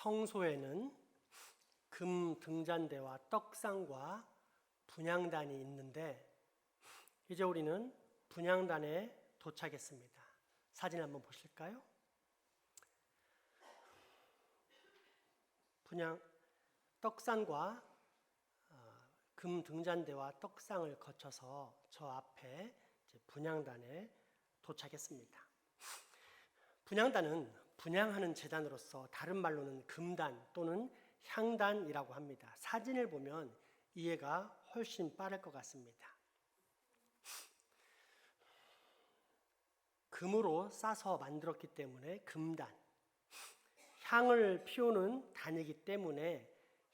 성소에는 금 등잔대와 떡상과 분향단이 있는데 이제 우리는 분향단에 도착했습니다. 사진 한번 보실까요? 떡상과 금 등잔대와 떡상을 거쳐서 저 앞에 분향단에 도착했습니다. 분향단은 분향하는 제단으로서 다른 말로는 금단 또는 향단이라고 합니다. 사진을 보면 이해가 훨씬 빠를 것 같습니다. 금으로 싸서 만들었기 때문에 금단, 향을 피우는 단이기 때문에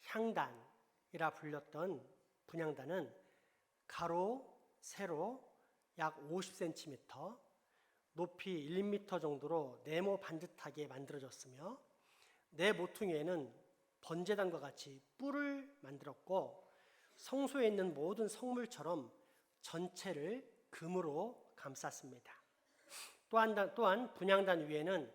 향단이라 불렸던 분향단은 가로, 세로 약 50cm, 높이 1m 정도로 네모 반듯하게 만들어졌으며 네 모퉁이에는 번제단과 같이 뿔을 만들었고 성소에 있는 모든 성물처럼 전체를 금으로 감쌌습니다. 또한 분향단 위에는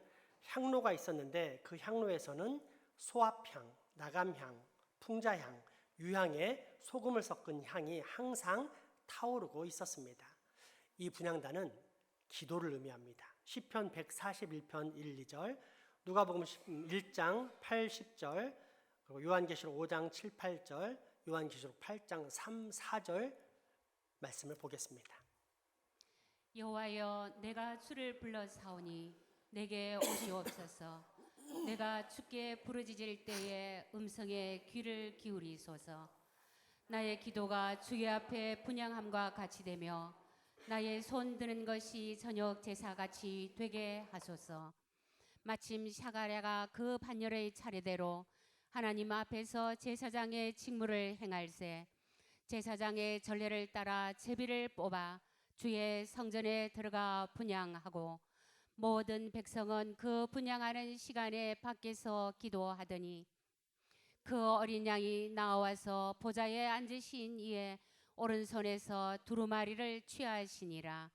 향로가 있었는데 그 향로에서는 소합향, 나감향, 풍자향, 유향에 소금을 섞은 향이 항상 타오르고 있었습니다. 이 분향단은 기도를 의미합니다. 시편 141편 1, 2절, 누가복음 1장 8, 10절, 그리고 요한계시록 5장 7, 8절, 요한계시록 8장 3, 4절 말씀을 보겠습니다. 여호와여, 내가 주를 불러사오니 내게 오시옵소서. 내가 주께 부르짖을 때에 음성에 귀를 기울이소서. 나의 기도가 주의 앞에 분향함과 같이 되며 나의 손 드는 것이 저녁 제사같이 되게 하소서. 마침 샤가랴가 그 반열의 차례대로 하나님 앞에서 제사장의 직무를 행할세. 제사장의 전례를 따라 제비를 뽑아 주의 성전에 들어가 분향하고 모든 백성은 그 분향하는 시간에 밖에서 기도하더니 그 어린 양이 나와서 보좌에 앉으신 이의 오른손에서 두루마리를 취하시니라.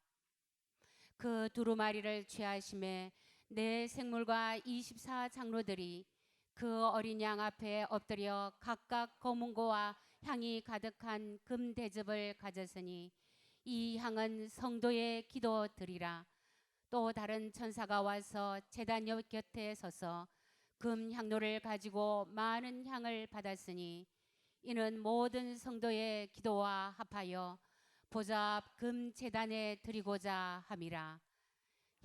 그 두루마리를 취하심에 네 생물과 24장로들이 그 어린 양 앞에 엎드려 각각 검은고와 향이 가득한 금 대접을 가졌으니 이 향은 성도의 기도드리라. 또 다른 천사가 와서 제단 옆 곁에 서서 금 향로를 가지고 많은 향을 받았으니 이는 모든 성도의 기도와 합하여 보좌 앞 금 제단에 드리고자 함이라.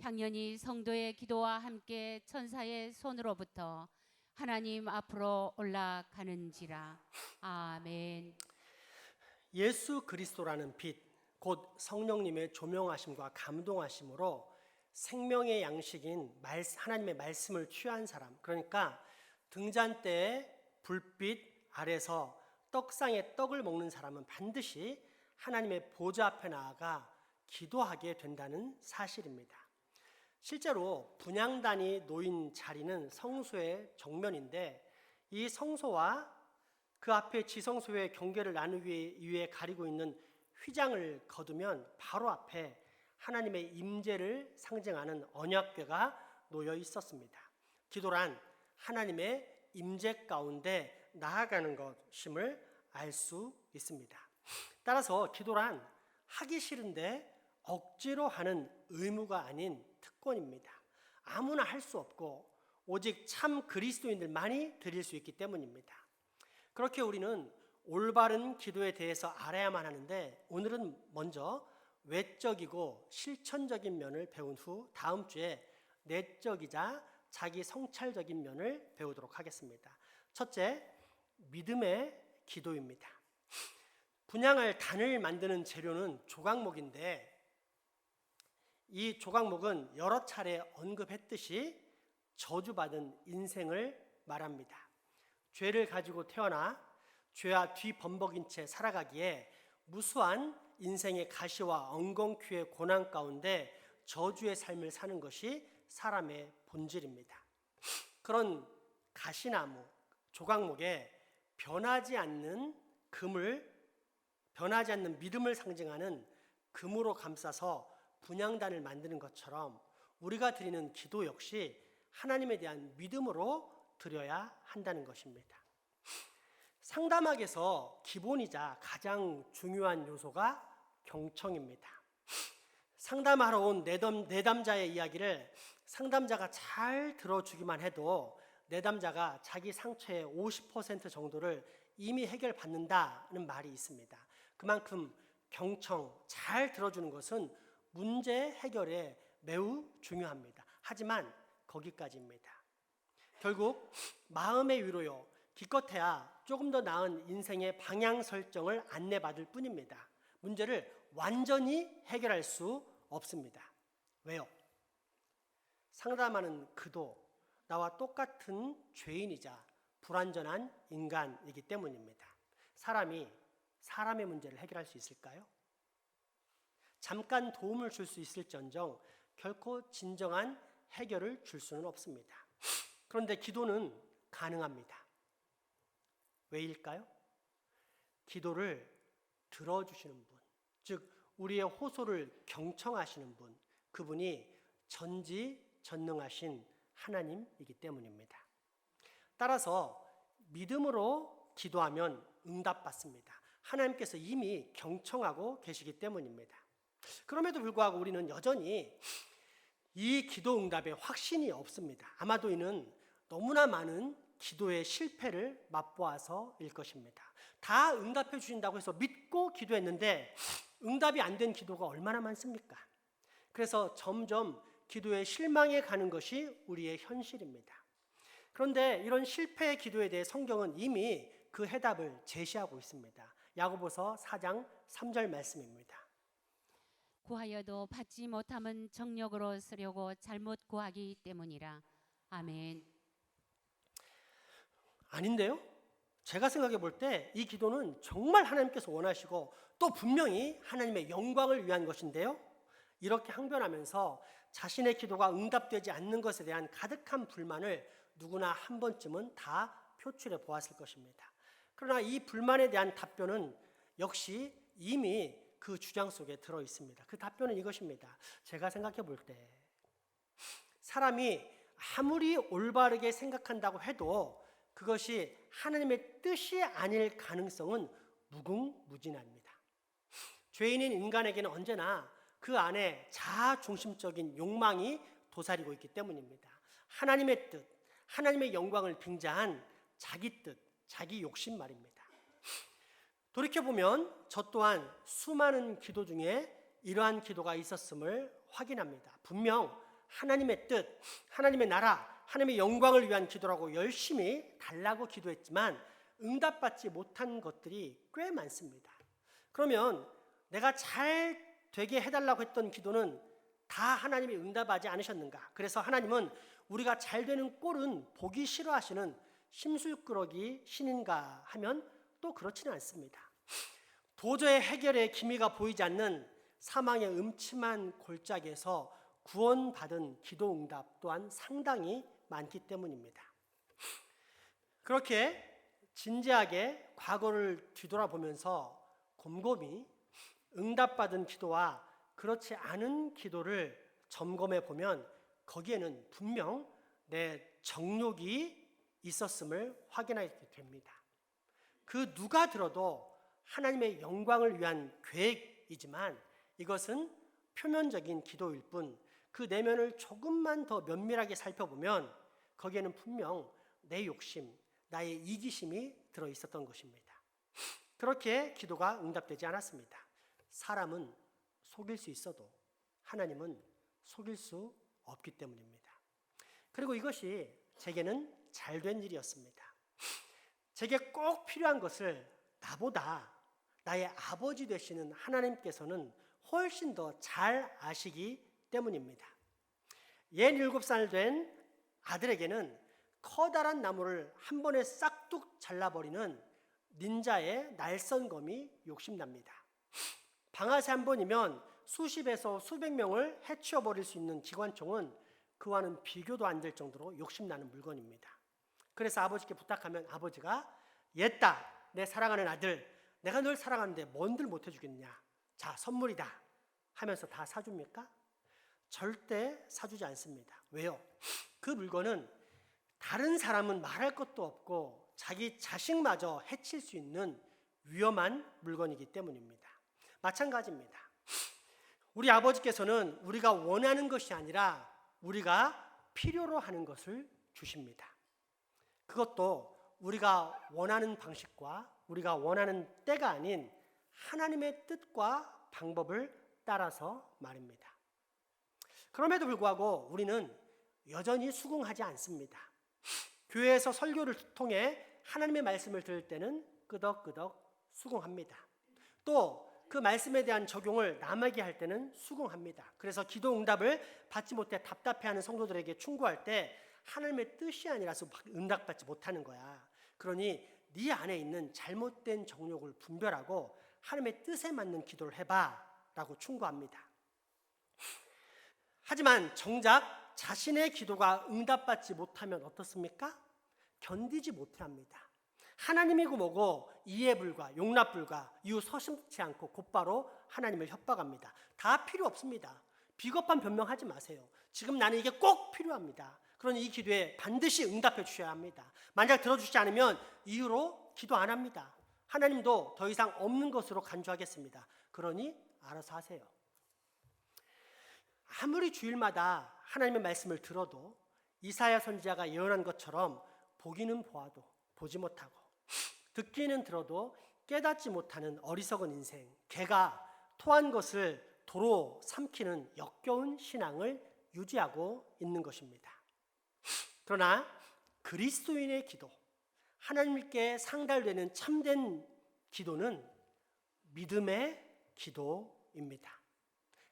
향연이 성도의 기도와 함께 천사의 손으로부터 하나님 앞으로 올라가는지라. 아멘. 예수 그리스도라는 빛, 곧 성령님의 조명하심과 감동하심으로 생명의 양식인 하나님의 말씀을 취한 사람, 그러니까 등잔대의 불빛 아래서 떡상의 떡을 먹는 사람은 반드시 하나님의 보좌 앞에 나아가 기도하게 된다는 사실입니다. 실제로 분향단이 놓인 자리는 성소의 정면인데 이 성소와 그 앞에 지성소의 경계를 나누기 위해 가리고 있는 휘장을 거두면 바로 앞에 하나님의 임재를 상징하는 언약궤가 놓여 있었습니다. 기도란 하나님의 임재 가운데 나아가는 것임을 알 수 있습니다. 따라서 기도란 하기 싫은데 억지로 하는 의무가 아닌 특권입니다. 아무나 할 수 없고 오직 참 그리스도인들만이 드릴 수 있기 때문입니다. 그렇게 우리는 올바른 기도에 대해서 알아야만 하는데 오늘은 먼저 외적이고 실천적인 면을 배운 후 다음 주에 내적이자 자기 성찰적인 면을 배우도록 하겠습니다. 첫째, 믿음의 기도입니다. 분향할 단을 만드는 재료는 조각목인데 이 조각목은 여러 차례 언급했듯이 저주받은 인생을 말합니다. 죄를 가지고 태어나 죄와 뒤범벅인 채 살아가기에 무수한 인생의 가시와 엉겅퀴의 고난 가운데 저주의 삶을 사는 것이 사람의 본질입니다. 그런 가시나무, 조각목에 변하지 않는 믿음을 상징하는 금으로 감싸서 분향단을 만드는 것처럼 우리가 드리는 기도 역시 하나님에 대한 믿음으로 드려야 한다는 것입니다. 상담학에서 기본이자 가장 중요한 요소가 경청입니다. 상담하러 온 내담자의 이야기를 상담자가 잘 들어주기만 해도 내담자가 자기 상처의 50% 정도를 이미 해결받는다는 말이 있습니다. 그만큼 경청, 잘 들어주는 것은 문제 해결에 매우 중요합니다. 하지만 거기까지입니다. 결국 마음의 위로요, 기껏해야 조금 더 나은 인생의 방향 설정을 안내받을 뿐입니다. 문제를 완전히 해결할 수 없습니다. 왜요? 상담하는 그도 나와 똑같은 죄인이자 불완전한 인간이기 때문입니다. 사람이 사람의 문제를 해결할 수 있을까요? 잠깐 도움을 줄 수 있을지언정 결코 진정한 해결을 줄 수는 없습니다. 그런데 기도는 가능합니다. 왜일까요? 기도를 들어주시는 분, 즉 우리의 호소를 경청하시는 분, 그분이 전지전능하신 하나님이기 때문입니다. 따라서 믿음으로 기도하면 응답받습니다. 하나님께서 이미 경청하고 계시기 때문입니다. 그럼에도 불구하고 우리는 여전히 이 기도 응답에 확신이 없습니다. 아마도 이는 너무나 많은 기도의 실패를 맛보아서일 것입니다. 다 응답해 주신다고 해서 믿고 기도했는데 응답이 안 된 기도가 얼마나 많습니까? 그래서 점점 기도에 실망해 가는 것이 우리의 현실입니다. 그런데 이런 실패의 기도에 대해 성경은 이미 그 해답을 제시하고 있습니다. 야고보서 4장 3절 말씀입니다. 구하여도 받지 못함은 정력으로 쓰려고 잘못 구하기 때문이라. 아멘. 아닌데요? 제가 생각해 볼 때 이 기도는 정말 하나님께서 원하시고 또 분명히 하나님의 영광을 위한 것인데요. 이렇게 항변하면서 자신의 기도가 응답되지 않는 것에 대한 가득한 불만을 누구나 한 번쯤은 다 표출해 보았을 것입니다. 그러나 이 불만에 대한 답변은 역시 이미 그 주장 속에 들어 있습니다. 그 답변은 이것입니다. 제가 생각해 볼 때 사람이 아무리 올바르게 생각한다고 해도 그것이 하나님의 뜻이 아닐 가능성은 무궁무진합니다. 죄인인 인간에게는 언제나 그 안에 자아중심적인 욕망이 도사리고 있기 때문입니다. 하나님의 뜻, 하나님의 영광을 빙자한 자기 뜻, 자기 욕심 말입니다. 돌이켜보면 저 또한 수많은 기도 중에 이러한 기도가 있었음을 확인합니다. 분명 하나님의 뜻, 하나님의 나라, 하나님의 영광을 위한 기도라고 열심히 달라고 기도했지만 응답받지 못한 것들이 꽤 많습니다. 그러면 내가 잘 되게 해달라고 했던 기도는 다 하나님이 응답하지 않으셨는가? 그래서 하나님은 우리가 잘 되는 꼴은 보기 싫어하시는 심술꾸러기 신인가 하면 또 그렇지는 않습니다. 도저히 해결의 기미가 보이지 않는 사망의 음침한 골짜기에서 구원받은 기도 응답 또한 상당히 많기 때문입니다. 그렇게 진지하게 과거를 뒤돌아보면서 곰곰이 응답받은 기도와 그렇지 않은 기도를 점검해 보면 거기에는 분명 내 정욕이 있었음을 확인하게 됩니다. 그 누가 들어도 하나님의 영광을 위한 계획이지만 이것은 표면적인 기도일 뿐 그 내면을 조금만 더 면밀하게 살펴보면 거기에는 분명 내 욕심, 나의 이기심이 들어 있었던 것입니다. 그렇게 기도가 응답되지 않았습니다. 사람은 속일 수 있어도 하나님은 속일 수 없기 때문입니다. 그리고 이것이 제게는 잘된 일이었습니다. 제게 꼭 필요한 것을 나보다 나의 아버지 되시는 하나님께서는 훨씬 더 잘 아시기 때문입니다. 67살 된 아들에게는 커다란 나무를 한 번에 싹둑 잘라버리는 닌자의 날선검이 욕심납니다. 방아쇠 한 번이면 수십에서 수백 명을 해치워버릴 수 있는 기관총은 그와는 비교도 안 될 정도로 욕심나는 물건입니다. 그래서 아버지께 부탁하면 아버지가 옛다 내 사랑하는 아들 내가 널 사랑하는데 뭔들 못해주겠냐 자 선물이다 하면서 다 사줍니까? 절대 사주지 않습니다. 왜요? 그 물건은 다른 사람은 말할 것도 없고 자기 자식마저 해칠 수 있는 위험한 물건이기 때문입니다. 마찬가지입니다. 우리 아버지께서는 우리가 원하는 것이 아니라 우리가 필요로 하는 것을 주십니다. 그것도 우리가 원하는 방식과 우리가 원하는 때가 아닌 하나님의 뜻과 방법을 따라서 말입니다. 그럼에도 불구하고 우리는 여전히 수긍하지 않습니다. 교회에서 설교를 통해 하나님의 말씀을 들을 때는 끄덕끄덕 수긍합니다. 또 그 말씀에 대한 적용을 남에게 할 때는 수긍합니다. 그래서 기도 응답을 받지 못해 답답해하는 성도들에게 충고할 때 하나님의 뜻이 아니라서 응답받지 못하는 거야. 그러니 네 안에 있는 잘못된 정욕을 분별하고 하나님의 뜻에 맞는 기도를 해봐 라고 충고합니다. 하지만 정작 자신의 기도가 응답받지 못하면 어떻습니까? 견디지 못합니다. 하나님이고 뭐고 이해 불가, 용납 불가, 이유 서슴지 않고 곧바로 하나님을 협박합니다. 다 필요 없습니다. 비겁한 변명하지 마세요. 지금 나는 이게 꼭 필요합니다. 그러니 이 기도에 반드시 응답해 주셔야 합니다. 만약 들어주지 않으면 이유로 기도 안 합니다. 하나님도 더 이상 없는 것으로 간주하겠습니다. 그러니 알아서 하세요. 아무리 주일마다 하나님의 말씀을 들어도 이사야 선지자가 예언한 것처럼 보기는 보아도 보지 못하고 듣기는 들어도 깨닫지 못하는 어리석은 인생, 개가 토한 것을 도로 삼키는 역겨운 신앙을 유지하고 있는 것입니다. 그러나 그리스도인의 기도, 하나님께 상달되는 참된 기도는 믿음의 기도입니다.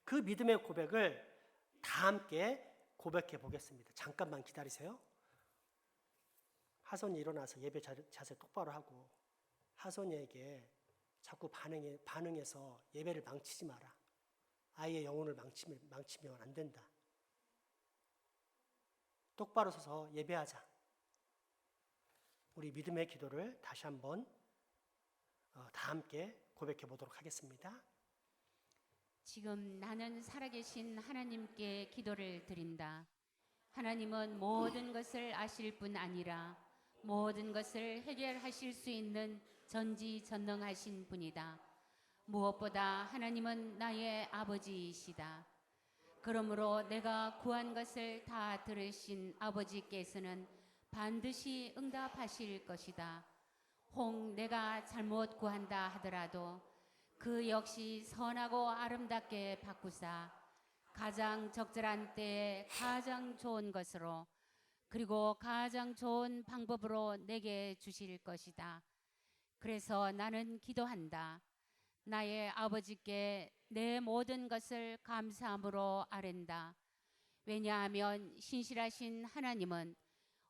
그 믿음의 고백을 다 함께 고백해 보겠습니다. 잠깐만 기다리세요. 하선이 일어나서 예배 자세 똑바로 하고 하선이에게 자꾸 반응해서 예배를 망치지 마라. 아이의 영혼을 망치면 안 된다. 똑바로 서서 예배하자. 우리 믿음의 기도를 다시 한번 다 함께 고백해 보도록 하겠습니다. 지금 나는 살아계신 하나님께 기도를 드린다. 하나님은 모든 것을 아실 뿐 아니라 모든 것을 해결하실 수 있는 전지전능하신 분이다. 무엇보다 하나님은 나의 아버지이시다. 그러므로 내가 구한 것을 다 들으신 아버지께서는 반드시 응답하실 것이다. 혹 내가 잘못 구한다 하더라도 그 역시 선하고 아름답게 바꾸사 가장 적절한 때에 가장 좋은 것으로 그리고 가장 좋은 방법으로 내게 주실 것이다. 그래서 나는 기도한다. 나의 아버지께 내 모든 것을 감사함으로 아랜다. 왜냐하면 신실하신 하나님은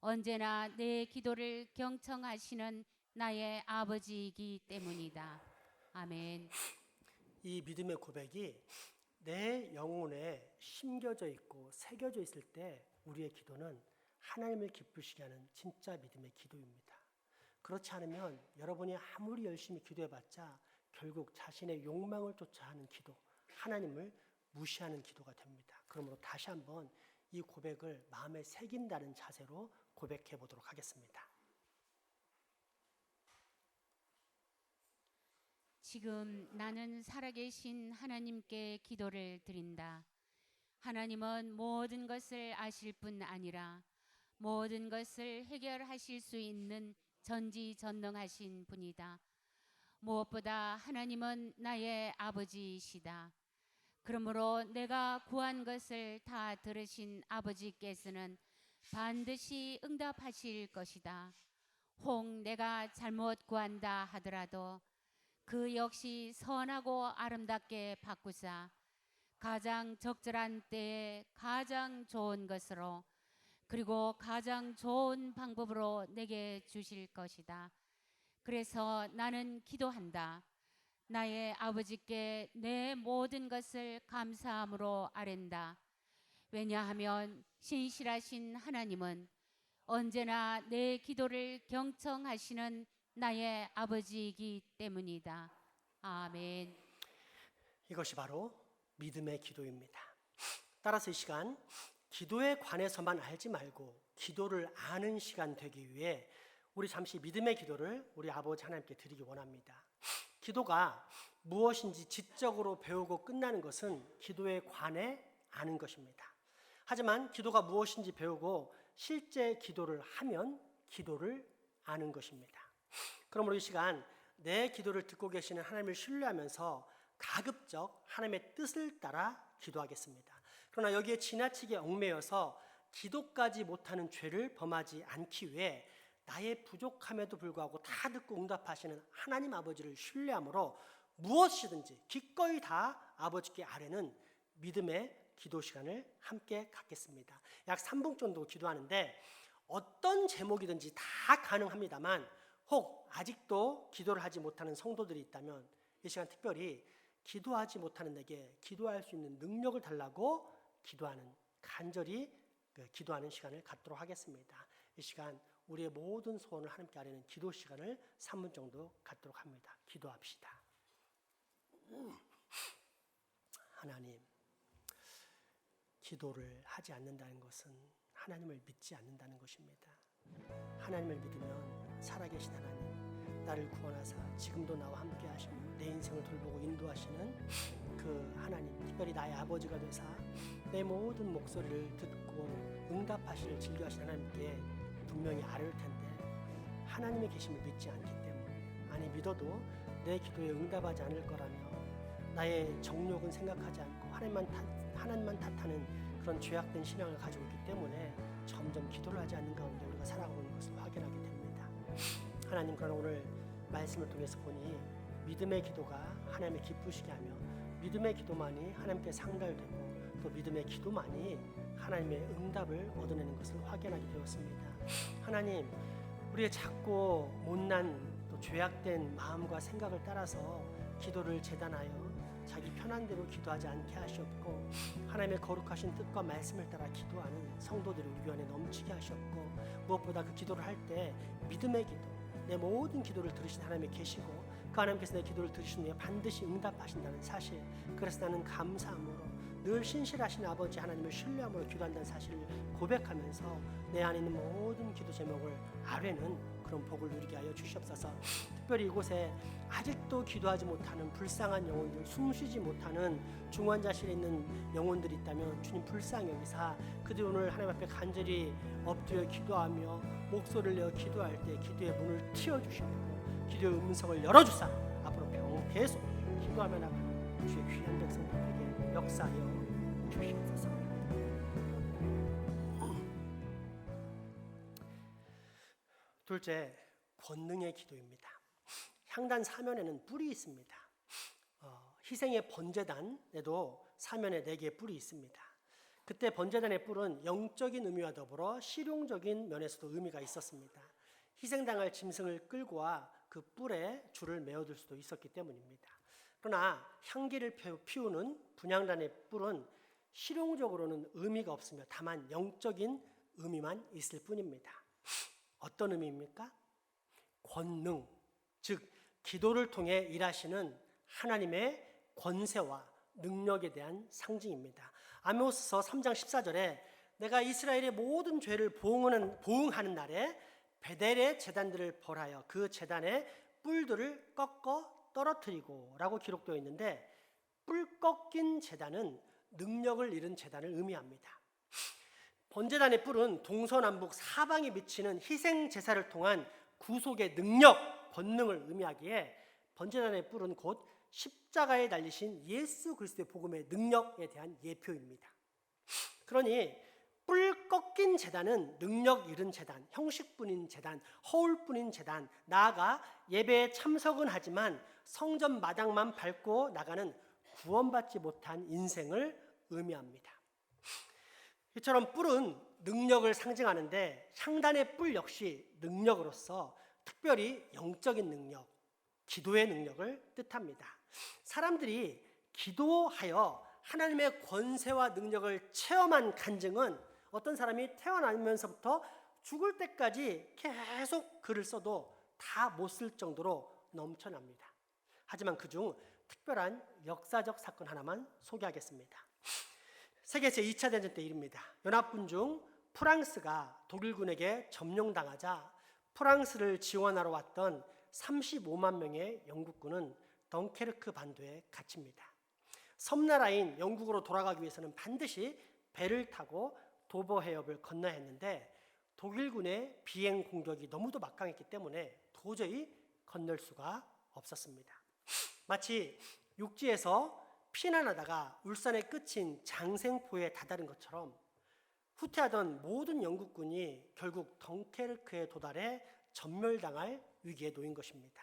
언제나 내 기도를 경청하시는 나의 아버지이기 때문이다. 아멘. 이 믿음의 고백이 내 영혼에 심겨져 있고 새겨져 있을 때 우리의 기도는 하나님을 기쁘시게 하는 진짜 믿음의 기도입니다. 그렇지 않으면 여러분이 아무리 열심히 기도해봤자 결국 자신의 욕망을 쫓아 하는 기도, 하나님을 무시하는 기도가 됩니다. 그러므로 다시 한번 이 고백을 마음에 새긴다는 자세로 고백해 보도록 하겠습니다. 지금 나는 살아계신 하나님께 기도를 드린다. 하나님은 모든 것을 아실 뿐 아니라 모든 것을 해결하실 수 있는 전지전능하신 분이다. 무엇보다 하나님은 나의 아버지이시다. 그러므로 내가 구한 것을 다 들으신 아버지께서는 반드시 응답하실 것이다. 혹 내가 잘못 구한다 하더라도 그 역시 선하고 아름답게 바꾸사 가장 적절한 때에 가장 좋은 것으로 그리고 가장 좋은 방법으로 내게 주실 것이다. 그래서 나는 기도한다. 나의 아버지께 내 모든 것을 감사함으로 아랜다. 왜냐하면 신실하신 하나님은 언제나 내 기도를 경청하시는 나의 아버지이기 때문이다. 아멘. 이것이 바로 믿음의 기도입니다. 따라서 이 시간 기도에 관해서만 알지 말고 기도를 아는 시간 되기 위해 우리 잠시 믿음의 기도를 우리 아버지 하나님께 드리기 원합니다. 기도가 무엇인지 지적으로 배우고 끝나는 것은 기도에 관해 아는 것입니다. 하지만 기도가 무엇인지 배우고 실제 기도를 하면 기도를 아는 것입니다. 그러므로 이 시간 내 기도를 듣고 계시는 하나님을 신뢰하면서 가급적 하나님의 뜻을 따라 기도하겠습니다. 그러나 여기에 지나치게 얽매여서 기도까지 못하는 죄를 범하지 않기 위해 나의 부족함에도 불구하고 다 듣고 응답하시는 하나님 아버지를 신뢰함으로 무엇이든지 기꺼이 다 아버지께 아뢰는 믿음의 기도 시간을 함께 갖겠습니다. 약 3분 정도 기도하는데 어떤 제목이든지 다 가능합니다만 혹 아직도 기도를 하지 못하는 성도들이 있다면 이 시간 특별히 기도하지 못하는 내게 기도할 수 있는 능력을 달라고 기도하는 간절히 기도하는 시간을 갖도록 하겠습니다. 이 시간 우리의 모든 소원을 하나님께 아뢰는 기도 시간을 3분 정도 갖도록 합니다. 기도합시다. 하나님, 기도를 하지 않는다는 것은 하나님을 믿지 않는다는 것입니다. 하나님을 믿으면 살아계신 하나님, 나를 구원하사 지금도 나와 함께 하시며 내 인생을 돌보고 인도하시는 그 하나님, 특별히 나의 아버지가 되사 내 모든 목소리를 듣고 응답하시를 즐겨하시는 하나님께 분명히 아뢰올 텐데 하나님의 계심을 믿지 않기 때문에, 아니 믿어도 내 기도에 응답하지 않을 거라며 나의 정욕은 생각하지 않고 하나님만 탓하는 그런 죄악된 신앙을 가지고 있기 때문에 점점 기도를 하지 않는 가운데 우리가 살아가고 있는 것을 확인하게 됩니다. 하나님, 그러나 오늘 말씀을 통해서 보니 믿음의 기도가 하나님을 기쁘시게 하며 믿음의 기도만이 하나님께 상달되고 또 믿음의 기도만이 하나님의 응답을 얻어내는 것을 확인하게 되었습니다. 하나님, 우리의 작고 못난 또 죄악된 마음과 생각을 따라서 기도를 재단하여 자기 편한 대로 기도하지 않게 하셨고 하나님의 거룩하신 뜻과 말씀을 따라 기도하는 성도들이 우리 안에 넘치게 하셨고 무엇보다 그 기도를 할 때 믿음의 기도, 내 모든 기도를 들으신 하나님이 계시고 그 하나님께서 내 기도를 들으신 후에 반드시 응답하신다는 사실, 그래서 나는 감사함으로 늘 신실하신 아버지 하나님을 신뢰함으로 기도한다는 사실을 고백하면서 내 안에 있는 모든 기도 제목을 아뢰는 그런 복을 누리게 하여 주시옵소서. 특별히 이곳에 아직도 기도하지 못하는 불쌍한 영혼들, 숨쉬지 못하는 중환자실에 있는 영혼들이 있다면 주님 불쌍히 여기사 그들이 오늘 하나님 앞에 간절히 엎드려 기도하며 목소리를 내어 기도할 때 기도의 문을 틔워주시고 기도의 음성을 열어주사 앞으로 계속 기도하며 나가는 주의 귀한 백성들에게 역사하여 주시옵소서. 둘째, 권능의 기도입니다. 향단 사면에는 뿔이 있습니다. 희생의 번제단에도 사면에 4개의 뿔이 있습니다. 그때 번제단의 뿔은 영적인 의미와 더불어 실용적인 면에서도 의미가 있었습니다. 희생당할 짐승을 끌고 와 그 뿔에 줄을 메어둘 수도 있었기 때문입니다. 그러나 향기를 피우는 분향단의 뿔은 실용적으로는 의미가 없으며 다만 영적인 의미만 있을 뿐입니다. 어떤 의미입니까? 권능, 즉 기도를 통해 일하시는 하나님의 권세와 능력에 대한 상징입니다. 아모스서 3장 14절에 내가 이스라엘의 모든 죄를 보응하는 날에 베델의 제단들을 벌하여 그 제단의 뿔들을 꺾어 떨어뜨리고 라고 기록되어 있는데, 뿔 꺾인 제단은 능력을 잃은 제단을 의미합니다. 번제단의 뿔은 동서남북 사방에 비치는 희생 제사를 통한 구속의 능력, 권능을 의미하기에 번제단의 뿔은 곧 십자가에 달리신 예수 그리스도의 복음의 능력에 대한 예표입니다. 그러니 뿔 꺾인 제단은 능력 잃은 제단, 형식뿐인 제단, 허울뿐인 제단, 나아가 예배에 참석은 하지만 성전 마당만 밟고 나가는 구원받지 못한 인생을 의미합니다. 이처럼 뿔은 능력을 상징하는데 향단의 뿔 역시 능력으로서 특별히 영적인 능력, 기도의 능력을 뜻합니다. 사람들이 기도하여 하나님의 권세와 능력을 체험한 간증은 어떤 사람이 태어나면서부터 죽을 때까지 계속 글을 써도 다 못 쓸 정도로 넘쳐납니다. 하지만 그중 특별한 역사적 사건 하나만 소개하겠습니다. 세계 제2차 대전 때 일입니다. 연합군 중 프랑스가 독일군에게 점령당하자 프랑스를 지원하러 왔던 35만 명의 영국군은 덩케르크 반도에 갇힙니다. 섬나라인 영국으로 돌아가기 위해서는 반드시 배를 타고 도버 해협을 건너야 했는데 독일군의 비행 공격이 너무도 막강했기 때문에 도저히 건널 수가 없었습니다. 마치 육지에서 피난하다가 울산의 끝인 장생포에 다다른 것처럼 후퇴하던 모든 영국군이 결국 덩케르크에 도달해 전멸당할 위기에 놓인 것입니다.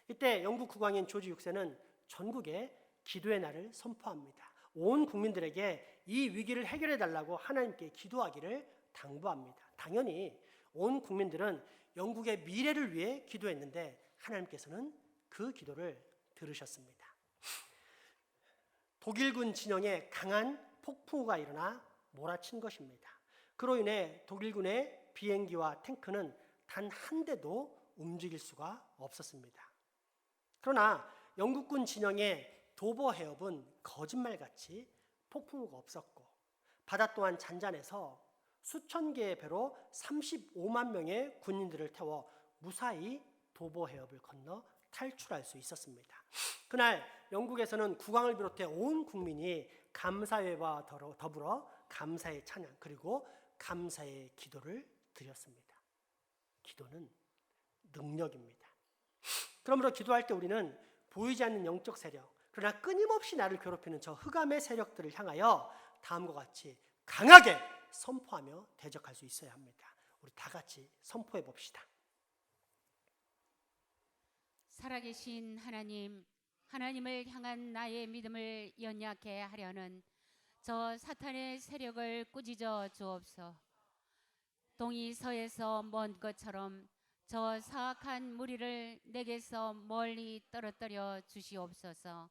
이때 영국 국왕인 조지 6세는 전국에 기도의 날을 선포합니다. 온 국민들에게 이 위기를 해결해 달라고 하나님께 기도하기를 당부합니다. 당연히 온 국민들은 영국의 미래를 위해 기도했는데 하나님께서는 그 기도를 들으셨습니다. 독일군 진영에 강한 폭풍우가 일어나 몰아친 것입니다. 그로 인해 독일군의 비행기와 탱크는 단 한 대도 움직일 수가 없었습니다. 그러나 영국군 진영의 도버 해협은 거짓말같이 폭풍우가 없었고 바다 또한 잔잔해서 수천 개의 배로 35만 명의 군인들을 태워 무사히 도버 해협을 건너 탈출할 수 있었습니다. 그날 영국에서는 국왕을 비롯해 온 국민이 감사회와 더불어 감사의 찬양 그리고 감사의 기도를 드렸습니다. 기도는 능력입니다. 그러므로 기도할 때 우리는 보이지 않는 영적 세력, 그러나 끊임없이 나를 괴롭히는 저 흑암의 세력들을 향하여 다음과 같이 강하게 선포하며 대적할 수 있어야 합니다. 우리 다 같이 선포해 봅시다. 살아계신 하나님, 하나님을 향한 나의 믿음을 연약해 하려는 저 사탄의 세력을 꾸짖어 주옵소서. 동이 서에서 먼 것처럼 저 사악한 무리를 내게서 멀리 떨어뜨려 주시옵소서.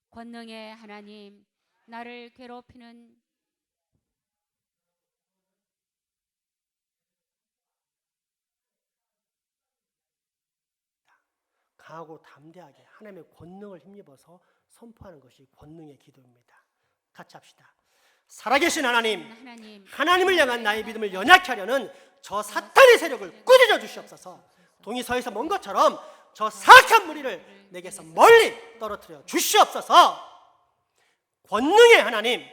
권능의 하나님, 나를 괴롭히는 강하고 담대하게 하나님의 권능을 힘입어서 선포하는 것이 권능의 기도입니다. 같이 합시다. 살아계신 하나님, 하나님을 향한 나의 믿음을 연약케 하려는 저 사탄의 세력을 꾸짖어 주시옵소서. 동이 서에서 먼 것처럼 저 사악한 무리를 내게서 멀리 떨어뜨려 주시옵소서. 권능의 하나님,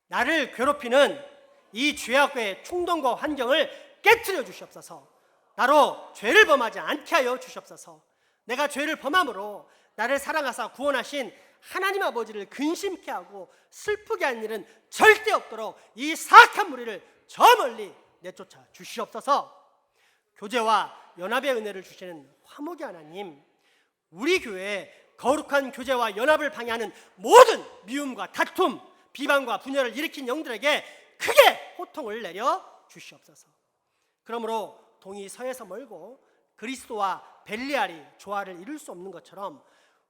나를 괴롭히는 이 죄악의 충동과 환경을 깨트려 주시옵소서. 나로 죄를 범하지 않게 하여 주시옵소서. 내가 죄를 범함으로 나를 사랑하사 구원하신 하나님 아버지를 근심케 하고 슬프게 하는 일은 절대 없도록 이 사악한 무리를 저 멀리 내쫓아 주시옵소서. 교제와 연합의 은혜를 주시는 화목의 하나님, 우리 교회에 거룩한 교제와 연합을 방해하는 모든 미움과 다툼, 비방과 분열을 일으킨 영들에게 크게 호통을 내려 주시옵소서. 그러므로 동이 서에서 멀고 그리스도와 벨리알이 조화를 이룰 수 없는 것처럼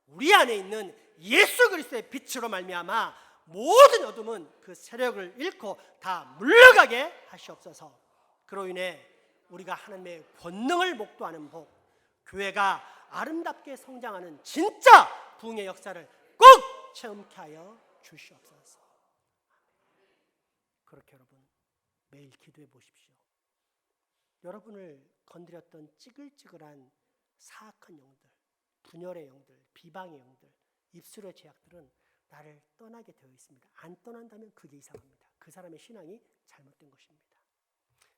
우리 안에 있는 예수 그리스도의 빛으로 말미암아 모든 어둠은 그 세력을 잃고 다 물러가게 하시옵소서. 그로 인해 우리가 하나님의 권능을 목도하는 복, 교회가 아름답게 성장하는 진짜 부흥의 역사를 꼭 체험케 하여 주시옵소서. 그렇게 여러분 매일 기도해 보십시오. 여러분을 건드렸던 찌글찌글한 사악한 영들, 분열의 영들, 비방의 영들, 입술의 죄악들은 나를 떠나게 되어 있습니다. 안 떠난다면 그게 이상합니다. 그 사람의 신앙이 잘못된 것입니다.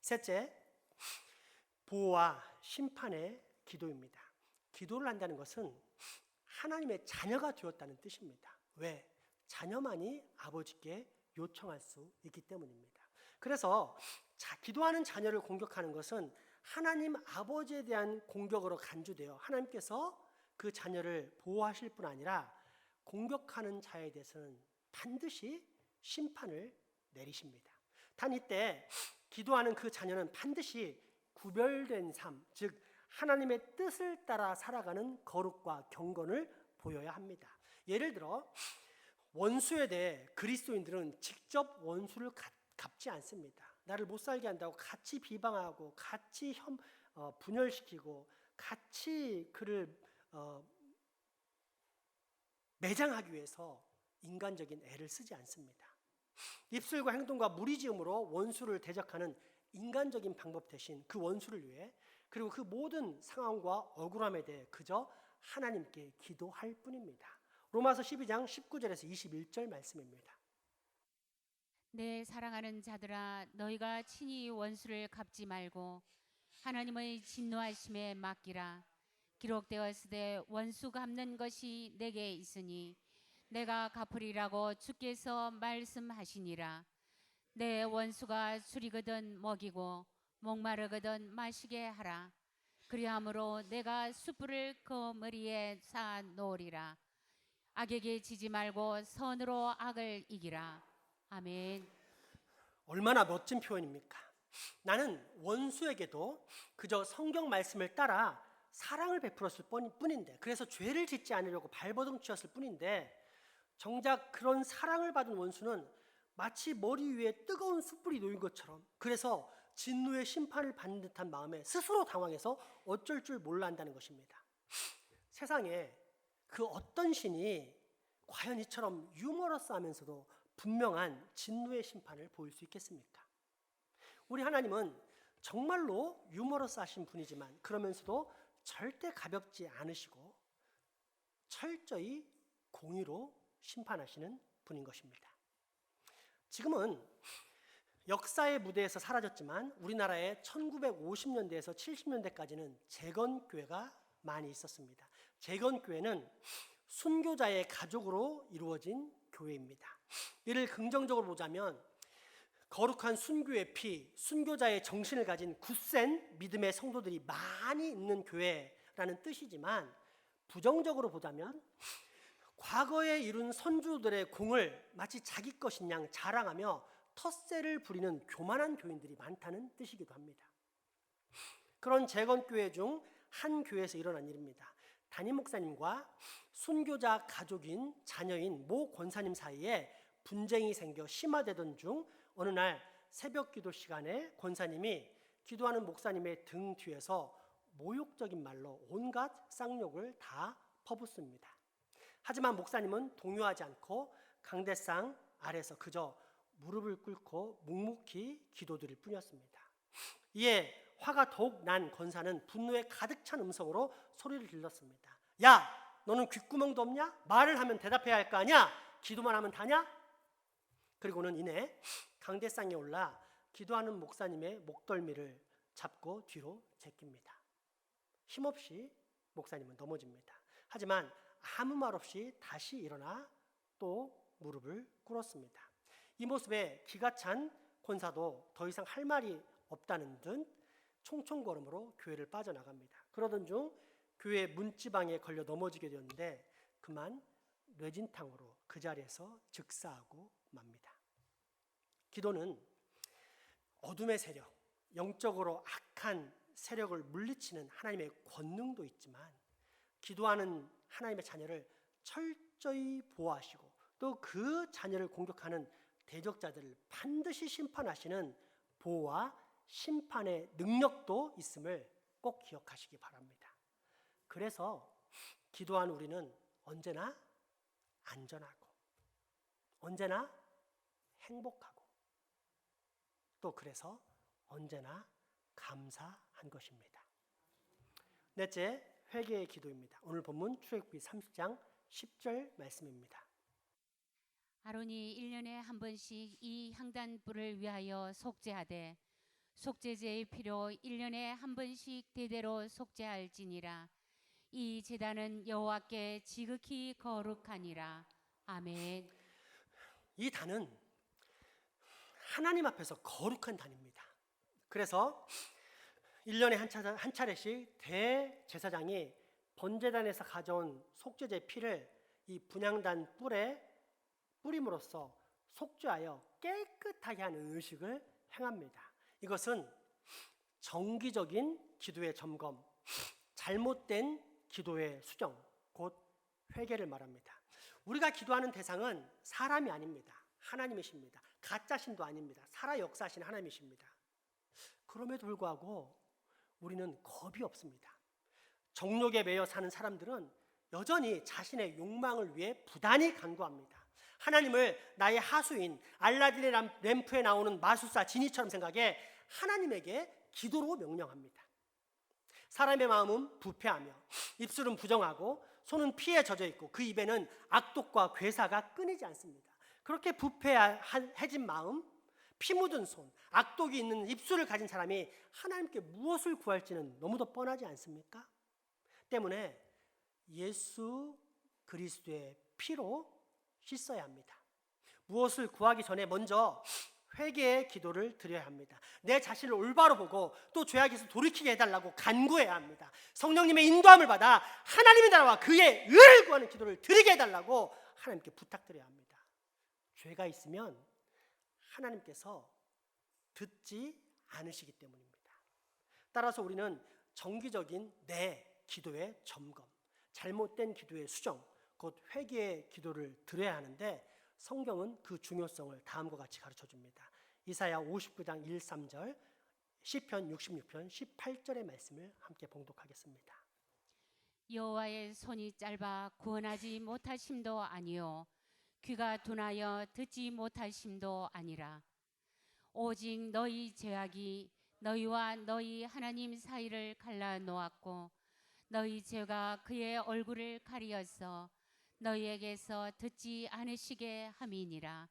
셋째, 보호와 심판의 기도입니다. 기도를 한다는 것은 하나님의 자녀가 되었다는 뜻입니다. 왜? 자녀만이 아버지께 요청할 수 있기 때문입니다. 그래서 기도하는 자녀를 공격하는 것은 하나님 아버지에 대한 공격으로 간주되어 하나님께서 그 자녀를 보호하실 뿐 아니라 공격하는 자에 대해서는 반드시 심판을 내리십니다. 단 이때 기도하는 그 자녀는 반드시 구별된 삶, 즉 하나님의 뜻을 따라 살아가는 거룩과 경건을 보여야 합니다. 예를 들어 원수에 대해 그리스도인들은 직접 원수를 갚지 않습니다. 나를 못 살게 한다고 같이 비방하고 같이 분열시키고 같이 그를 매장하기 위해서 인간적인 애를 쓰지 않습니다. 입술과 행동과 무리지음으로 원수를 대적하는 인간적인 방법 대신 그 원수를 위해 그리고 그 모든 상황과 억울함에 대해 그저 하나님께 기도할 뿐입니다. 로마서 12장 19절에서 21절 말씀입니다. 내 사랑하는 자들아 너희가 친히 원수를 갚지 말고 하나님의 진노하심에 맡기라. 기록되었으되 원수 갚는 것이 내게 있으니 내가 갚으리라고 주께서 말씀하시니라. 내 원수가 줄이거든 먹이고 목마르거든 마시게 하라. 그리함으로 내가 숯불을 그 머리에 쌓아 놓으리라. 악에게 지지 말고 선으로 악을 이기라. 아멘. 얼마나 멋진 표현입니까? 나는 원수에게도 그저 성경 말씀을 따라 사랑을 베풀었을 뿐인데, 그래서 죄를 짓지 않으려고 발버둥 치었을 뿐인데, 정작 그런 사랑을 받은 원수는 마치 머리 위에 뜨거운 숯불이 놓인 것처럼, 그래서 진노의 심판을 받는 듯한 마음에 스스로 당황해서 어쩔 줄 몰라 한다는 것입니다. 세상에 그 어떤 신이 과연 이처럼 유머러스하면서도 분명한 진노의 심판을 보일 수 있겠습니까? 우리 하나님은 정말로 유머러스하신 분이지만 그러면서도 절대 가볍지 않으시고 철저히 공의로 심판하시는 분인 것입니다. 지금은 역사의 무대에서 사라졌지만 우리나라에 1950년대에서 70년대까지는 재건교회가 많이 있었습니다. 재건교회는 순교자의 가족으로 이루어진 교회입니다. 이를 긍정적으로 보자면 거룩한 순교의 피, 순교자의 정신을 가진 굳센 믿음의 성도들이 많이 있는 교회라는 뜻이지만, 부정적으로 보자면 과거에 이룬 선주들의 공을 마치 자기 것인 양 자랑하며 텃세를 부리는 교만한 교인들이 많다는 뜻이기도 합니다. 그런 재건교회 중 한 교회에서 일어난 일입니다. 담임 목사님과 순교자 가족인 자녀인 모 권사님 사이에 분쟁이 생겨 심화되던 중 어느 날 새벽 기도 시간에 권사님이 기도하는 목사님의 등 뒤에서 모욕적인 말로 온갖 쌍욕을 다 퍼붓습니다. 하지만 목사님은 동요하지 않고 강대상 아래서 그저 무릎을 꿇고 묵묵히 기도드릴 뿐이었습니다. 이에 화가 더욱 난 권사는 분노에 가득 찬 음성으로 소리를 질렀습니다. 야, 너는 귓구멍도 없냐? 말을 하면 대답해야 할 거 아니야? 기도만 하면 다냐? 그리고는 이내 강대상에 올라 기도하는 목사님의 목덜미를 잡고 뒤로 제낍니다. 힘없이 목사님은 넘어집니다. 하지만 아무 말 없이 다시 일어나 또 무릎을 꿇었습니다. 이 모습에 기가 찬 권사도 더 이상 할 말이 없다는 듯 총총걸음으로 교회를 빠져나갑니다. 그러던 중 교회 문지방에 걸려 넘어지게 되었는데 그만 뇌진탕으로 그 자리에서 즉사하고 맙니다. 기도는 어둠의 세력, 영적으로 악한 세력을 물리치는 하나님의 권능도 있지만 기도하는 하나님의 자녀를 철저히 보호하시고 또 그 자녀를 공격하는 대적자들을 반드시 심판하시는 보호와 심판의 능력도 있음을 꼭 기억하시기 바랍니다. 그래서 기도하는 우리는 언제나 안전하고 언제나 행복하고 또 그래서 언제나 감사한 것입니다. 넷째, 회개의 기도입니다. 오늘 본문 출애굽기 30장 10절 말씀입니다. 아론이 1년에 한 번씩 이 향단불을 위하여 속죄하되 속죄제의 피로 1년에 한 번씩 대대로 속죄할지니라. 이 제단은 여호와께 지극히 거룩하니라. 아멘. 이 단은 하나님 앞에서 거룩한 단입니다. 그래서 1년에 한 차례씩 대제사장이 번제단에서 가져온 속죄제 피를 이 분향단 뿔에 뿌림으로써 속죄하여 깨끗하게 하는 의식을 행합니다. 이것은 정기적인 기도의 점검, 잘못된 기도의 수정, 곧 회개를 말합니다. 우리가 기도하는 대상은 사람이 아닙니다. 하나님이십니다. 가짜신도 아닙니다. 살아 역사하신 하나님이십니다. 그럼에도 불구하고 우리는 겁이 없습니다. 정욕에 매여 사는 사람들은 여전히 자신의 욕망을 위해 부단히 간구합니다. 하나님을 나의 하수인, 알라딘의 램프에 나오는 마술사 지니처럼 생각해 하나님에게 기도로 명령합니다. 사람의 마음은 부패하며 입술은 부정하고 손은 피에 젖어 있고 그 입에는 악독과 괴사가 끊이지 않습니다. 그렇게 부패해진 마음, 피 묻은 손, 악독이 있는 입술을 가진 사람이 하나님께 무엇을 구할지는 너무도 뻔하지 않습니까? 때문에 예수 그리스도의 피로 씻어야 합니다. 무엇을 구하기 전에 먼저 회개의 기도를 드려야 합니다. 내 자신을 올바로 보고 또 죄악에서 돌이키게 해달라고 간구해야 합니다. 성령님의 인도함을 받아 하나님의 나라와 그의 의를 구하는 기도를 드리게 해달라고 하나님께 부탁드려야 합니다. 죄가 있으면 하나님께서 듣지 않으시기 때문입니다. 따라서 우리는 정기적인 내 기도의 점검, 잘못된 기도의 수정, 곧 회개의 기도를 드려야 하는데 성경은 그 중요성을 다음과 같이 가르쳐줍니다. 이사야 59장 1, 3절, 시편 66편 18절의 말씀을 함께 봉독하겠습니다. 여호와의 손이 짧아 구원하지 못하심도 아니요 귀가 둔하여 듣지 못하심도 아니라 오직 너희 죄악이 너희와 너희 하나님 사이를 갈라 놓았고 너희 죄가 그의 얼굴을 가리어서 너희에게서 듣지 않으시게 함이니라.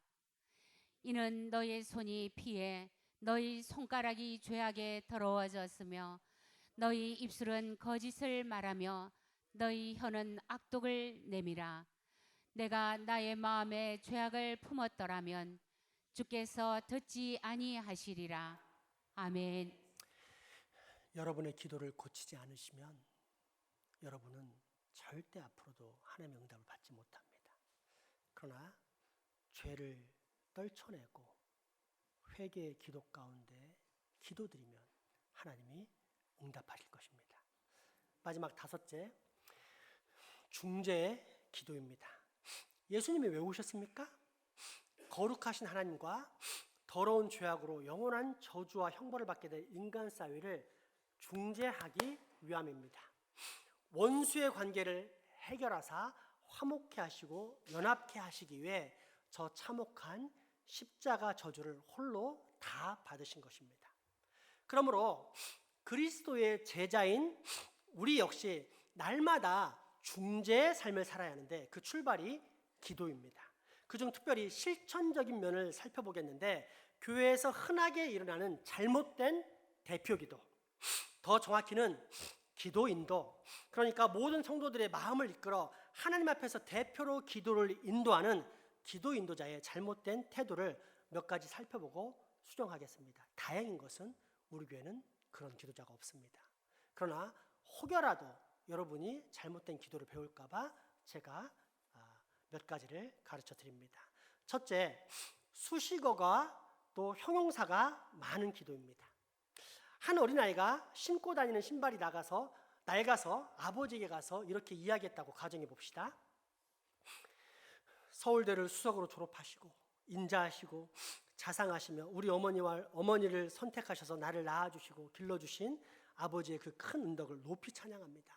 이는 너희 손이 피해 너희 손가락이 죄악에 더러워졌으며 너희 입술은 거짓을 말하며 너희 혀는 악독을 내밀어 내가 나의 마음에 죄악을 품었더라면 주께서 듣지 아니하시리라. 아멘. 여러분의 기도를 고치지 않으시면 여러분은 절대 앞으로도 하나님의 응답을 받지 못합니다. 그러나 죄를 떨쳐내고 회개의 기도 가운데 기도드리면 하나님이 응답하실 것입니다. 마지막 다섯째, 중재의 기도입니다. 예수님이 왜 오셨습니까? 거룩하신 하나님과 더러운 죄악으로 영원한 저주와 형벌을 받게 될 인간 사회를 중재하기 위함입니다. 원수의 관계를 해결하사 화목케 하시고 연합케 하시기 위해 저 참혹한 십자가 저주를 홀로 다 받으신 것입니다. 그러므로 그리스도의 제자인 우리 역시 날마다 중재의 삶을 살아야 하는데 그 출발이 기도입니다. 그중 특별히 실천적인 면을 살펴보겠는데 교회에서 흔하게 일어나는 잘못된 대표 기도, 더 정확히는 기도 인도, 그러니까 모든 성도들의 마음을 이끌어 하나님 앞에서 대표로 기도를 인도하는 기도 인도자의 잘못된 태도를 몇 가지 살펴보고 수정하겠습니다. 다행인 것은 우리 교회는 그런 기도자가 없습니다. 그러나 혹여라도 여러분이 잘못된 기도를 배울까 봐 제가 몇 가지를 가르쳐 드립니다. 첫째, 수식어가 또 형용사가 많은 기도입니다. 한 어린아이가 신고 다니는 신발이 낡아서 아버지에게 가서 이렇게 이야기했다고 가정해 봅시다. 서울대를 수석으로 졸업하시고 인자하시고 자상하시며 우리 어머니를 선택하셔서 나를 낳아주시고 길러주신 아버지의 그 큰 은덕을 높이 찬양합니다.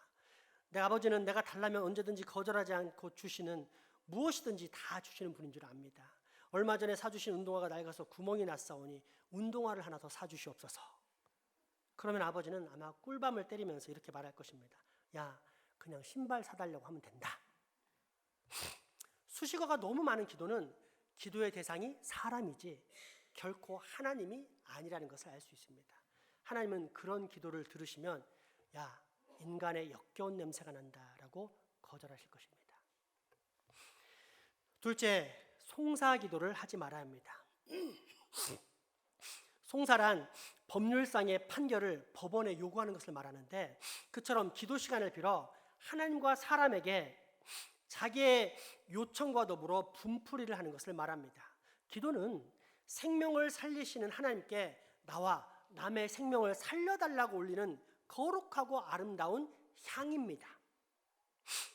내 아버지는 내가 달라면 언제든지 거절하지 않고 주시는 무엇이든지 다 주시는 분인 줄 압니다. 얼마 전에 사주신 운동화가 낡아서 구멍이 났사오니 운동화를 하나 더 사주시옵소서. 그러면 아버지는 아마 꿀밤을 때리면서 이렇게 말할 것입니다. 야, 그냥 신발 사달라고 하면 된다. 수식어가 너무 많은 기도는 기도의 대상이 사람이지 결코 하나님이 아니라는 것을 알 수 있습니다. 하나님은 그런 기도를 들으시면 야, 인간의 역겨운 냄새가 난다라고 거절하실 것입니다. 둘째, 송사 기도를 하지 말아야 합니다. 송사란 법률상의 판결을 법원에 요구하는 것을 말하는데 그처럼 기도 시간을 빌어 하나님과 사람에게 자기의 요청과 더불어 분풀이를 하는 것을 말합니다. 기도는 생명을 살리시는 하나님께 나와 남의 생명을 살려달라고 올리는 거룩하고 아름다운 향입니다.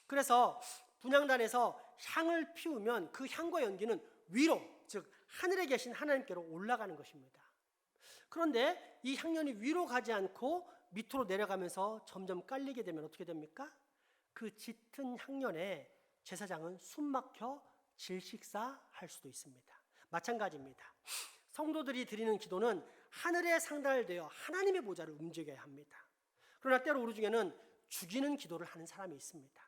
그래서 분향단에서 향을 피우면 그 향과 연기는 위로, 즉 하늘에 계신 하나님께로 올라가는 것입니다. 그런데 이 향연이 위로 가지 않고 밑으로 내려가면서 점점 깔리게 되면 어떻게 됩니까? 그 짙은 향연에 제사장은 숨막혀 질식사할 수도 있습니다. 마찬가지입니다. 성도들이 드리는 기도는 하늘에 상달되어 하나님의 보좌를 움직여야 합니다. 그러나 때로 우리 중에는 죽이는 기도를 하는 사람이 있습니다.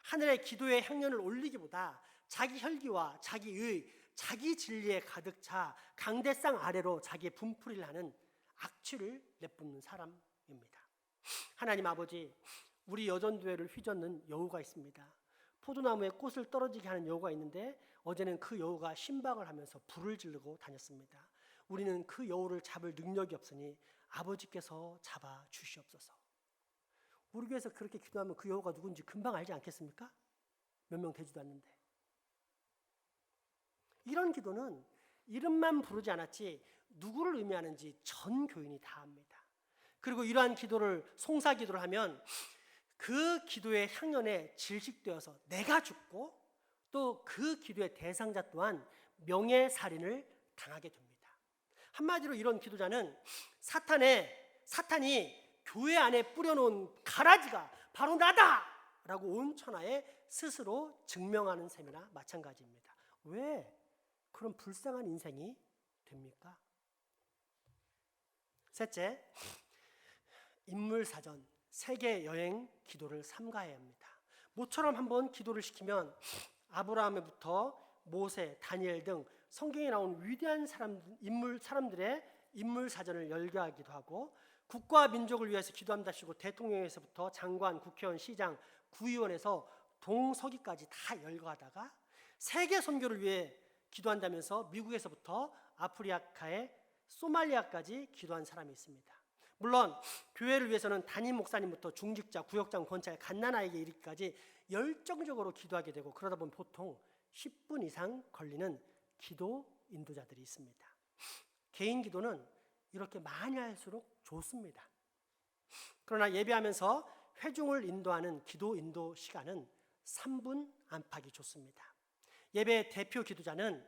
하늘의 기도의 향연을 올리기보다 자기 혈기와 자기 의, 자기 진리에 가득 차 강대상 아래로 자기의 분풀이를 하는 악취를 내뿜는 사람입니다. 하나님 아버지, 우리 여전교회를 휘젓는 여우가 있습니다. 포도나무에 꽃을 떨어지게 하는 여우가 있는데 어제는 그 여우가 신박을 하면서 불을 지르고 다녔습니다. 우리는 그 여우를 잡을 능력이 없으니 아버지께서 잡아 주시옵소서. 우리 교회에서 그렇게 기도하면 그 여우가 누군지 금방 알지 않겠습니까? 몇 명 되지도 않는데. 이런 기도는 이름만 부르지 않았지 누구를 의미하는지 전 교인이 다 압니다. 그리고 이러한 기도를 송사 기도를 하면 그 기도의 향연에 질식되어서 내가 죽고 또 그 기도의 대상자 또한 명예살인을 당하게 됩니다. 한마디로 이런 기도자는 사탄이 교회 안에 뿌려놓은 가라지가 바로 나다! 라고 온 천하에 스스로 증명하는 셈이나 마찬가지입니다. 왜 그런 불쌍한 인생이 됩니까? 셋째, 인물사전, 세계여행 기도를 삼가해야 합니다. 모처럼 한번 기도를 시키면 아브라함부터 모세, 다니엘 등 성경에 나온 위대한 사람들의 인물사전을 열거하기도 하고 국가 민족을 위해서 기도한답시고 대통령에서부터 장관, 국회의원, 시장, 구의원에서 동서기까지 다 열거하다가 세계 선교를 위해 기도한다면서 미국에서부터 아프리카의 소말리아까지 기도한 사람이 있습니다. 물론 교회를 위해서는 담임 목사님부터 중직자, 구역장, 권찰, 갓난아이에게 이르기까지 열정적으로 기도하게 되고 그러다 보면 보통 10분 이상 걸리는 기도 인도자들이 있습니다. 개인 기도는 이렇게 많이 할수록 좋습니다. 그러나 예배하면서 회중을 인도하는 기도 인도 시간은 3분 안팎이 좋습니다. 예배의 대표 기도자는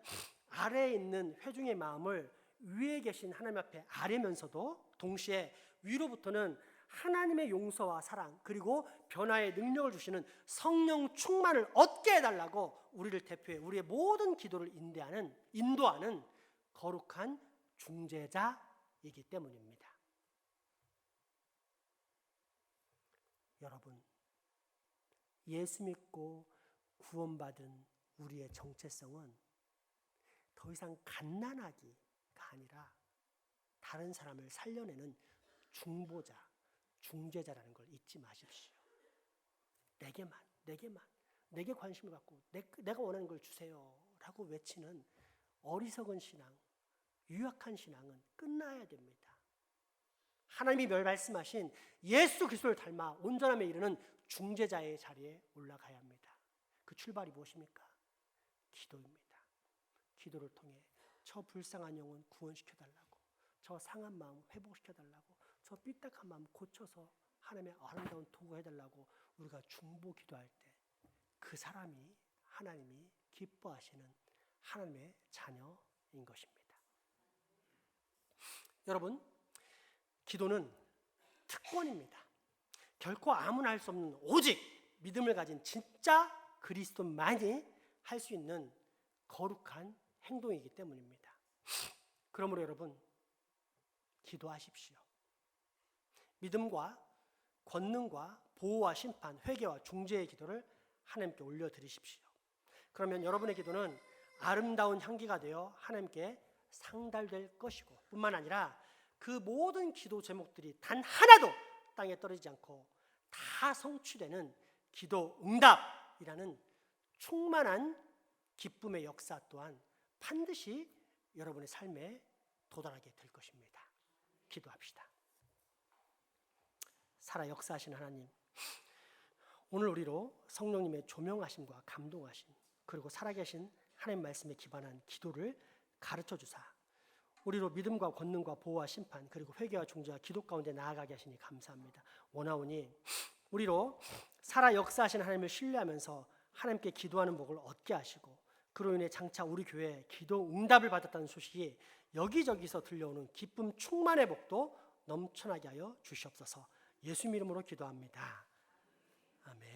아래에 있는 회중의 마음을 위에 계신 하나님 앞에 아뢰면서도 동시에 위로부터는 하나님의 용서와 사랑 그리고 변화의 능력을 주시는 성령 충만을 얻게 해달라고 우리를 대표해 우리의 모든 기도를 인도하는 거룩한 중재자이기 때문입니다. 여러분, 예수 믿고 구원받은 우리의 정체성은 더 이상 갓난아기가 아니라 다른 사람을 살려내는 중보자, 중재자라는 걸 잊지 마십시오. 내게 관심을 갖고 내가 원하는 걸 주세요 라고 외치는 어리석은 신앙, 유약한 신앙은 끝나야 됩니다. 하나님이 말씀하신 예수 그리스도를 닮아 온전함에 이르는 중재자의 자리에 올라가야 합니다. 그 출발이 무엇입니까? 기도입니다. 기도를 통해 저 불쌍한 영혼 구원시켜달라고, 저 상한 마음 회복시켜달라고, 저 삐딱한 마음 고쳐서 하나님의 아름다운 도구 해달라고 우리가 중보 기도할 때 그 사람이 하나님이 기뻐하시는 하나님의 자녀인 것입니다. 여러분, 기도는 특권입니다. 결코 아무나 할 수 없는 오직 믿음을 가진 진짜 그리스도만이 할 수 있는 거룩한 행동이기 때문입니다. 그러므로 여러분, 기도하십시오. 믿음과 권능과 보호와 심판, 회개와 중재의 기도를 하나님께 올려드리십시오. 그러면 여러분의 기도는 아름다운 향기가 되어 하나님께 상달될 것이고 뿐만 아니라 그 모든 기도 제목들이 단 하나도 땅에 떨어지지 않고 다 성취되는 기도 응답이라는 충만한 기쁨의 역사 또한 반드시 여러분의 삶에 도달하게 될 것입니다. 기도합시다. 살아 역사하신 하나님, 오늘 우리로 성령님의 조명하심과 감동하심 그리고 살아계신 하나님 말씀에 기반한 기도를 가르쳐 주사 우리로 믿음과 권능과 보호와 심판 그리고 회개와 중재와 기도 가운데 나아가게 하시니 감사합니다. 원하오니 우리로 살아 역사하신 하나님을 신뢰하면서 하나님께 기도하는 복을 얻게 하시고 그로 인해 장차 우리 교회에 기도 응답을 받았다는 소식이 여기저기서 들려오는 기쁨 충만의 복도 넘쳐나게 하여 주시옵소서. 예수 이름으로 기도합니다. 아멘.